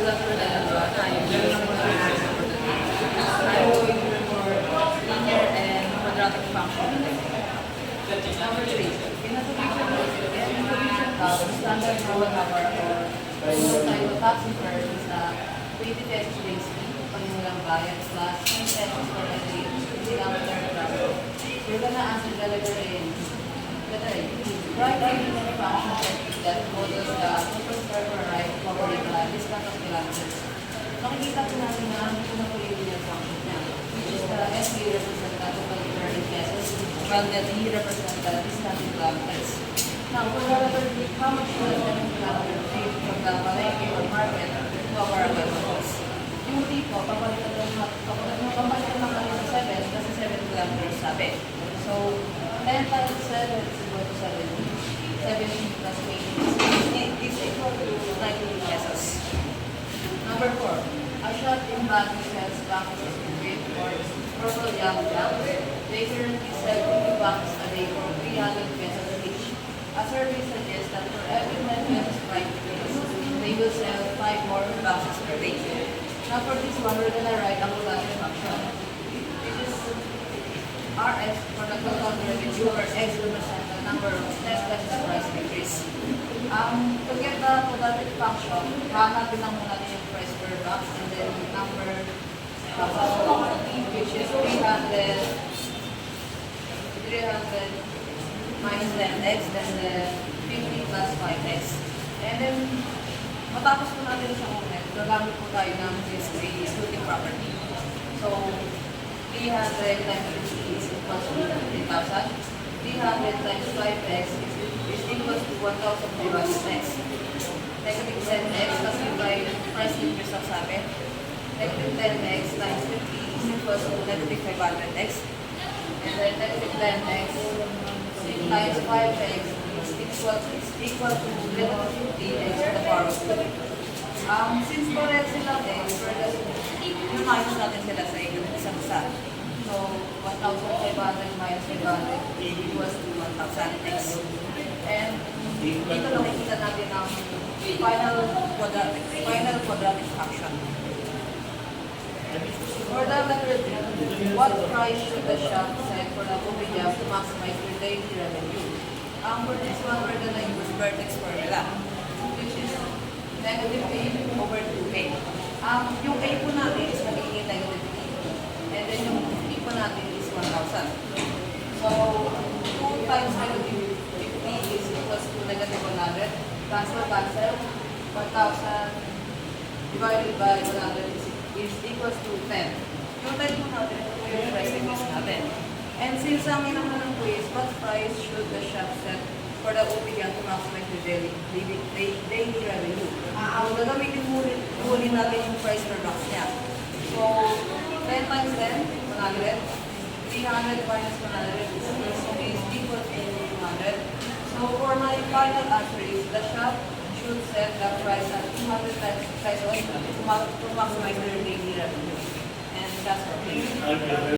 example na tayo for linear and quadratic function. Number 3, in a solution standard rule number or tayo taxi curve is 20 pesos base fee, panimulang bayad plus 10 pesos for every kilometer travel. We're gonna answer the letter A. Letter A. Write the linear function circuit that models the total square per right over the distance of kilometers. Makikita po natin na ano po na po yung linear function niya, which is the SB represent the total square in pesos, while the D represent the distance in kilometers. Now, for the letter B, how much was the kilometer trip from the Palengke or market to our webhouse? Yung D po, papalitan ng kanina 7 kasi 7 kilometers sabi. So, 10 times 7 is equal to 70. 70 plus 80 is equal to 90 pesos. Number 4. A shop in Baguio sells boxes in great forms, purple young jam. They currently sell 50 boxes a day for 300 pesos each. A survey suggests that for every 10 pesos price increase, they will sell 5 more boxes per day. Now for this one, we're gonna write a quadratic function. This is RS for the total revenue, where X represents the number of 10 pesos price increase. To get the quadratic function, hanapin lang muna natin yung price per box and then number which is 300 minus 10x, then the 50 plus 5x. And then, matapos po natin sa ulit, gagamit po tayo ng discrete splitting property. So, 300 times 50 is equal to 3,000. 300 times 5x is equal to 1,000 divided x. Negative 10x kasi by price increase ang sabi. Negative 10x times 50 is equal to negative 500x. And then negative 10x times 5x is equal to negative 50x to the power of 2. Since correct sila x, yung minus natin sila sa isang isa. So, 1,500 minus 500 equals to 1,000x. And dito nakikita natin ang final quadratic function. For the letter D, what price should the shop set for the Ubiyas to maximize their daily revenue? For this one, we're gonna use vertex formula, which is negative A over 2A. Yung A po natin is magiging negative A. And then yung B po natin is 1,000. So, 2 times negative 50 is equals to negative 100. Cancel. 1,000 divided by 100 is equals to 10. Yung 10 po natin, ito yung price increase natin. And since ang inaman ng quiz, what price should the shop set for the OPGAN to maximize the daily revenue? Gagamitin muli natin yung price per box niya. So, 10 times 10, 100. 300 minus 100 is equal to 200. So, for my final answer is, the shop should set the price at 200 pesos to maximize their daily revenue. And that's all.